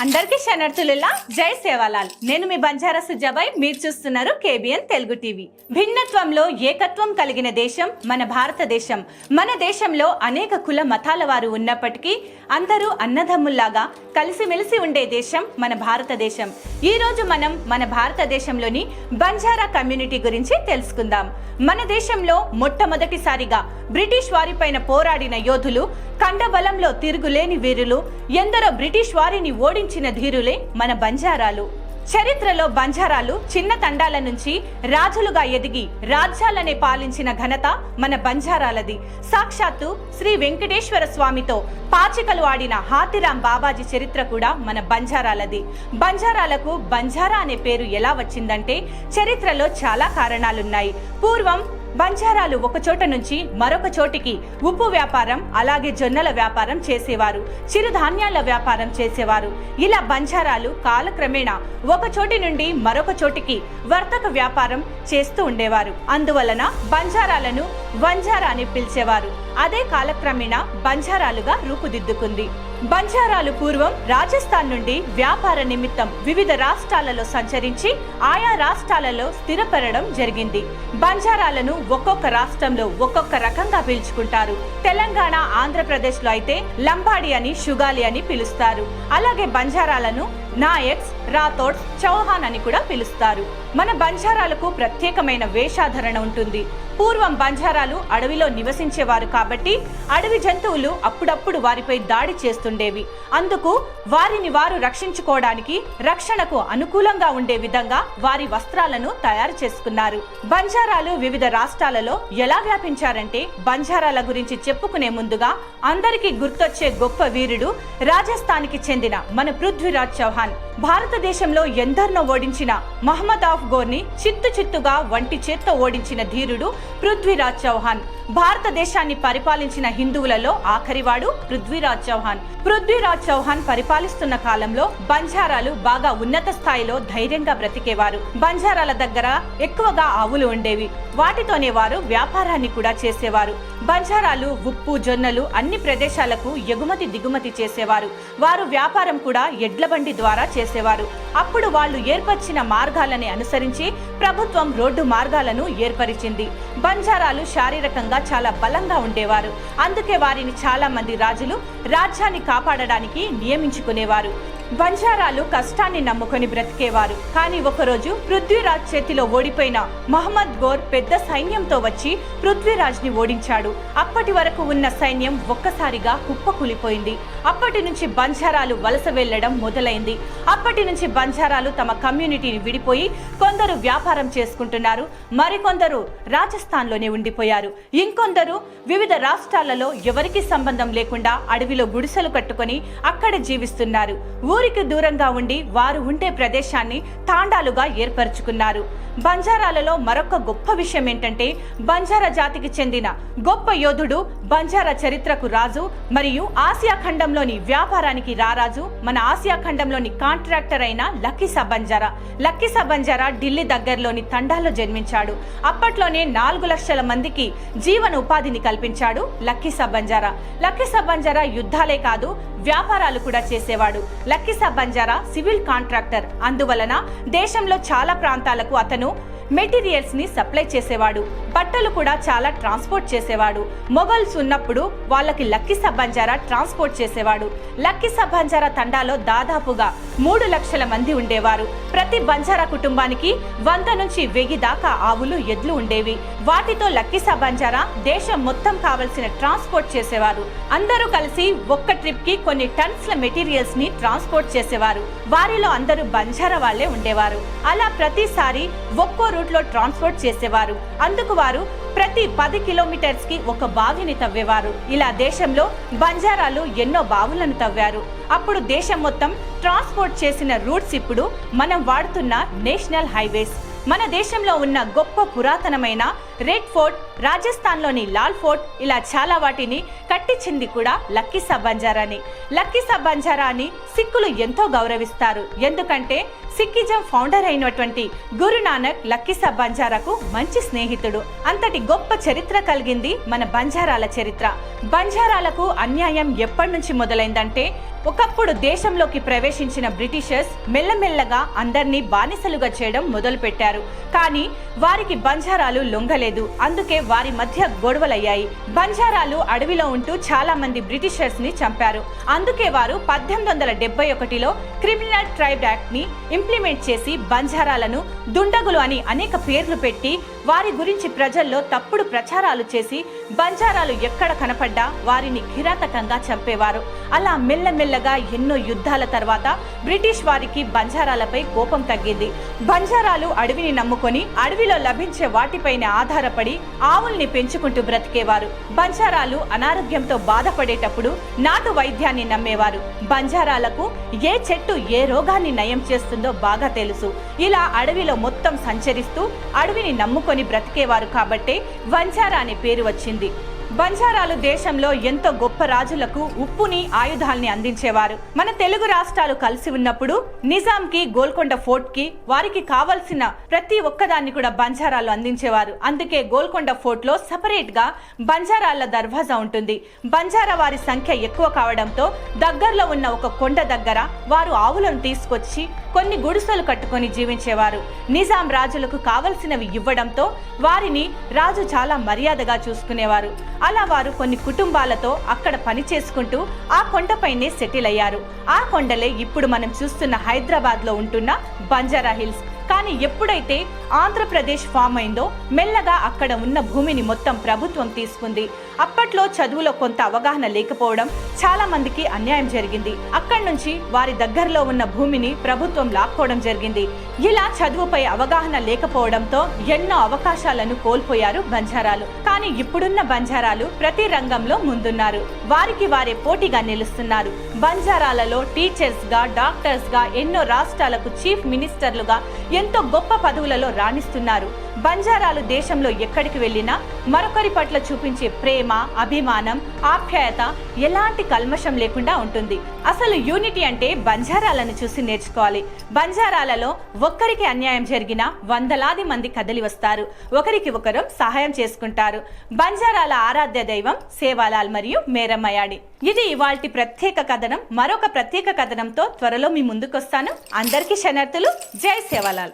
అందరికీ శరణార్థులుల్లా జై సేవాలాల్. నేను మీ బంజారా సుజాబాయ్. మీరు చూస్తున్నారు కేబిఎన్ తెలుగు టీవీ. భిన్నత్వంలో ఏకత్వం కలిగిన దేశం మన భారతదేశం. మన దేశంలో అనేక కుల మతాల వారు ఉన్నప్పటికీ అందరూ అన్నదమ్ముల్లాగా కలిసిమెలిసి ఉండే దేశం మన భారతదేశం. ఈ రోజు మనం మన భారతదేశంలోని బంజారా కమ్యూనిటీ గురించి తెలుసుకుందాం. మన దేశంలో మొట్టమొదటిసారిగా బ్రిటిష్ వారిపైన పోరాడిన యోధులు, కండబలంలో తిరుగులేని వీరులు, ఎందరో బ్రిటిష్ వారిని ఓడించిన ధీరులే మన బంజారాలు. చరిత్రలో బంజారాలు చిన్న తండాల నుంచి రాజులుగా ఎదిగి రాజ్యాలనే పాలించిన ఘనత మన బంజారాలది. సాక్షాత్తు శ్రీ వెంకటేశ్వర స్వామితో పాచికలు ఆడిన హాతిరాం బాబాజీ చరిత్ర కూడా మన బంజారాలది. బంజారాలకు బంజారా అనే పేరు ఎలా వచ్చిందంటే చరిత్రలో చాలా కారణాలున్నాయి. పూర్వం బంజారాలు ఒక చోట నుంచి మరొక చోటికి ఉప్పు వ్యాపారం, అలాగే జొన్నల వ్యాపారం చేసేవారు, చిరుధాన్యాల వ్యాపారం చేసేవారు. ఇలా బంజారాలు కాలక్రమేణా ఒక చోటి నుండి మరొక చోటికి వర్తక వ్యాపారం చేస్తూ ఉండేవారు. అందువలన బంజారాలను వంజారా అని పిలిచేవారు. అదే కాలక్రమేణా బంజారాలుగా రూపుదిద్దుకుంది. బంజారాలు పూర్వం రాజస్థాన్ నుండి వ్యాపార నిమిత్తం వివిధ రాష్ట్రాలలో సంచరించి ఆయా రాష్ట్రాలలో స్థిరపడడం జరిగింది. బంజారాలను ఒక్కొక్క రాష్ట్రంలో ఒక్కొక్క రకంగా పిలుచుకుంటారు. తెలంగాణ, ఆంధ్రప్రదేశ్ లో అయితే లంబాడి అని, షుగాలి అని పిలుస్తారు. అలాగే బంజారాలను నాయక్స్, రాథోడ్స్, చౌహాన్ అని కూడా పిలుస్తారు. మన బంజారాలకు ప్రత్యేకమైన వేషాధరణ ఉంటుంది. పూర్వం బంజారాలు అడవిలో నివసించేవారు కాబట్టి అడవి జంతువులు అప్పుడప్పుడు వారిపై దాడి చేస్తుండేవి. అందుకు వారిని వారు రక్షించుకోవడానికి రక్షణకు అనుకూలంగా ఉండే విధంగా వారి వస్త్రాలను తయారు చేసుకున్నారు. బంజారాలు వివిధ రాష్ట్రాలలో ఎలా వ్యాపించారంటే బంజారాల గురించి చెప్పుకునే ముందుగా అందరికీ గుర్తొచ్చే గొప్ప వీరుడు రాజస్థాన్కి చెందిన మన పృథ్వీరాజ్ చౌహాన్. భారతదేశంలో ఎందరినో ఓడించిన మహమ్మద్ గోర్ని చిత్తుగా వంటి చేత్తో ఓడించిన ధీరుడు పృథ్వీరాజ్ చౌహాన్. భారతదేశాన్ని పరిపాలించిన హిందువులలో ఆఖరివాడు పృథ్వీరాజ్ చౌహాన్. పృథ్వీరాజ్ చౌహాన్ పరిపాలిస్తున్న కాలంలో బంజారాలు బాగా ఉన్నత స్థాయిలో ధైర్యంగా బ్రతికేవారు. బంజారాల దగ్గర ఎక్కువగా ఆవులు ఉండేవి. వాటితోనే వారు వ్యాపారాన్ని కూడా చేసేవారు. బంజారాలు ఉప్పు, జొన్నలు అన్ని ప్రదేశాలకు ఎగుమతి దిగుమతి చేసేవారు. వారు వ్యాపారం కూడా ఎడ్ల బండి ద్వారా చేసేవారు. అప్పుడు వాళ్ళు ఏర్పరిచిన మార్గాలని అనుసరించి ప్రభుత్వం రోడ్డు మార్గాలను ఏర్పరిచింది. బంజారాలు శారీరకంగా చాలా బలంగా ఉండేవారు. అందుకే వారిని చాలా మంది రాజులు రాజ్యాన్ని కాపాడడానికి నియమించుకునేవారు. బంజారాలు కష్టాన్ని నమ్ముకొని బ్రతికేవారు. కానీ ఒకరోజు పృథ్వీరాజ్ చేతిలో ఓడిపోయిన మహమ్మద్ గోర్ పెద్ద సైన్యంతో వచ్చి పృథ్వీరాజ్ ని ఓడించాడు. అప్పటి వరకు ఉన్న సైన్యం ఒక్కసారిగా కుప్పకూలిపోయింది. అప్పటి నుంచి బంజారాలు వలస వెళ్లడం మొదలైంది. అప్పటి నుంచి బంజారాలు తమ కమ్యూనిటీని విడిపోయి కొందరు వ్యాపారం చేసుకుంటున్నారు, మరికొందరు రాజస్థాన్ లోనే ఉండిపోయారు. ఇంకొందరు వివిధ రాష్ట్రాలలో ఎవరికి సంబంధం లేకుండా అడవిలో గుడిసెలు కట్టుకొని అక్కడ జీవిస్తున్నారు. ఊరికి దూరంగా ఉండి వారు ఉండే ప్రదేశాన్ని తాండాలుగా ఏర్పరచుకున్నారు. బంజారాలలో మరొక గొప్ప విషయం ఏంటంటే బంజారా జాతికి చెందిన గొప్ప యోధుడు, బంజారా చరిత్రకు రాజు మరియు ఆసియా ఖండంలోని వ్యాపారానికి రారాజు, మన ఆసియా ఖండంలోని కాంట్రాక్టర్ అయిన లక్కీసా బంజారా. లక్కీసా బంజారా ఢిల్లీ దగ్గరలోని తండాలో జన్మించాడు. అప్పట్లోనే 4 లక్షల మందికి జీవన ఉపాధిని కల్పించాడు లక్కీసా బంజారా. లక్కీసా బంజారా యుద్ధాలే కాదు వ్యాపారాలు కూడా చేసేవాడు. లక్కీసా బంజారా సివిల్ కాంట్రాక్టర్. అందువలన దేశంలో చాలా ప్రాంతాలకు అతను మెటీరియల్స్ ని సప్లై చేసేవాడు. బట్టలు కూడా చాలా ట్రాన్స్పోర్ట్ చేసేవాడు. మొఘల్స్ ఉన్నప్పుడు వాళ్ళకి లక్కీసా బంజారా ట్రాన్స్పోర్ట్ చేసేవాడు. లక్కీసా బంజారా తండాలో దాదాపుగా 3 లక్షల మంది ఉండేవారు. ప్రతి బంజారా కుటుంబానికి 100 నుంచి 1000 దాకా ఆవులు, ఎడ్లు ఉండేవి. వాటితో లక్కీసా బంజారా దేశం మొత్తం కావలసిన ట్రాన్స్పోర్ట్ చేసేవారు. అందరూ కలిసి ఒక్క ట్రిప్ కి కొన్ని టన్స్ల మెటీరియల్స్ ని ట్రాన్స్పోర్ట్ చేసేవారు. వారిలో అందరూ బంజారా వాళ్లే ఉండేవారు. అలా ప్రతిసారి ఒక్కో రూట్ లో ట్రాన్స్పోర్ట్ చేసేవారు. అందుకు వారు ప్రతి 10 కిలోమీటర్స్ కి ఒక బావిని తవ్వేవారు. ఇలా దేశంలో బంజారాలు ఎన్నో బావులను తవ్వారు. అప్పుడు దేశం మొత్తం ట్రాన్స్పోర్ట్ చేసిన రూట్స్ ఇప్పుడు మనం వాడుతున్న నేషనల్ హైవేస్. మన దేశంలో ఉన్న గొప్ప పురాతనమైన రెడ్ ఫోర్ట్, రాజస్థాన్లోని లాల్ ఫోర్ట్, ఇలా చాలా వాటిని కట్టించింది కూడా లక్కీసా బంజారాని. లక్కీసా బంజారాని సిక్కులు ఎంతో గౌరవిస్తారు. ఎందుకంటే సిక్కిజం ఫౌండర్ అయినటువంటి గురునానక్ లక్కీసా బంజారాకు మంచి స్నేహితుడు. అంతటి గొప్ప చరిత్ర కలిగింది మన బంజారాల చరిత్ర. బంజారాలకు అన్యాయం ఎప్పటి నుంచి మొదలైందంటే, ఒకప్పుడు దేశంలోకి ప్రవేశించిన బ్రిటిషర్స్ మెల్లమెల్లగా అందరినీ బానిసలుగా చేయడం మొదలు పెట్టారు. కానీ వారికి బంజారాలు లొంగలేదు. అందుకే వారి మధ్య గొడవలయ్యాయి. బంజారాలు అడవిలో ఉంటూ చాలా మంది బ్రిటిషర్స్ ని చంపారు. అందుకే వారు 1871లో క్రిమినల్ ట్రైబ్ యాక్ట్ ని ఇంప్లిమెంట్ చేసి బంజారాలను దుండగులు అని అనేక పేర్లు పెట్టి వారి గురించి ప్రజల్లో తప్పుడు ప్రచారాలు చేసి బంజారాలు ఎక్కడ కనపడ్డా వారిని కిరాతకంగా చంపేవారు. అలా మెల్లమెల్లగా ఎన్నో యుద్ధాల తర్వాత బ్రిటిష్ వారికి బంజారాలపై కోపం తగ్గింది. బంజారాలు అడవిని నమ్ముకొని అడవిలో లభించే వాటిపైన ఆధారపడి ఆవుల్ని పెంచుకుంటూ బ్రతికేవారు. బంజారాలు అనారోగ్యంతో బాధపడేటప్పుడు నాటు వైద్యాన్ని నమ్మేవారు. బంజారాలకు ఏ చెట్టు ఏ రోగాన్ని నయం చేస్తుందో బాగా తెలుసు. ఇలా అడవిలో మొత్తం సంచరిస్తూ అడవిని నమ్ముకొని బ్రతికేవారు కాబట్టే బంజారా అనే పేరు వచ్చింది. బంజారాలు దేశంలో ఎంతో గొప్ప రాజులకు ఉప్పుని, ఆయుధాల్ని అందించేవారు. మన తెలుగు రాష్ట్రాలు కలిసి ఉన్నప్పుడు నిజాంకి, గోల్కొండ ఫోర్ట్ కి వారికి కావలసిన ప్రతి ఒక్కదాన్ని కూడా బంజారాలు అందించేవారు. అందుకే గోల్కొండ ఫోర్ట్ లో సపరేట్ గా బంజారాల దర్వాజా ఉంటుంది. బంజారా వారి సంఖ్య ఎక్కువ కావడంతో దగ్గరలో ఉన్న ఒక కొండ దగ్గర వారు ఆవులను తీసుకొచ్చి కొన్ని గుడిసెలు కట్టుకొని జీవించేవారు. నిజాం రాజులకు కావలసినవి ఇవ్వడంతో వారిని రాజు చాలా మర్యాదగా చూసుకునేవారు. అలా వారు కొన్ని కుటుంబాలతో అక్కడ పని చేసుకుంటూ ఆ కొండపైనే సెటిల్ అయ్యారు. ఆ కొండలే ఇప్పుడు మనం చూస్తున్న హైదరాబాద్ లో ఉంటున్న బంజారా హిల్స్. కానీ ఎప్పుడైతే ఆంధ్రప్రదేశ్ ఫామ్ అయిందో మెల్లగా అక్కడ ఉన్న భూమిని మొత్తం ప్రభుత్వం తీసుకుంది. అప్పట్లో చదువులో కొంత అవగాహన లేకపోవడం చాలా మందికి అన్యాయం జరిగింది. అక్కడి నుంచి వారి దగ్గరలో ఉన్న భూమిని ప్రభుత్వం లాక్కోవడం జరిగింది. ఇలా చదువుపై అవగాహన లేకపోవడంతో ఎన్నో అవకాశాలను కోల్పోయారు బంజారాలు. కానీ ఇప్పుడున్న బంజారాలు ప్రతి రంగంలో ముందున్నారు. వారికి వారే పోటీగా నిలుస్తున్నారు. బంజారాలలో టీచర్స్ గా, డాక్టర్స్ గా, ఎన్నో రాష్ట్రాలకు చీఫ్ మినిస్టర్లుగా ఎంతో గొప్ప పదవులలో రాణిస్తున్నారు. బంజారాలు దేశంలో ఎక్కడికి వెళ్ళినా మరొకరి పట్ల చూపించే ప్రేమ, అభిమానం, ఆప్యాయత ఎలాంటి కల్మషం లేకుండా ఉంటుంది. అసలు యూనిటీ అంటే బంజారాలను చూసి నేర్చుకోవాలి. బంజారాలలో ఒక్కరికి అన్యాయం జరిగినా వందలాది మంది కదలి వస్తారు. ఒకరికి ఒకరు సహాయం చేసుకుంటారు. బంజారాల ఆరాధ్య దైవం సేవాలాల్ మరియు మేరమ్మయాడి. ఇది ఇవాల్టి ప్రత్యేక కథనం. మరొక ప్రత్యేక కథనంతో త్వరలో మీ ముందుకొస్తాను. అందరికీ శరణార్థులు. జై సేవాలాల్.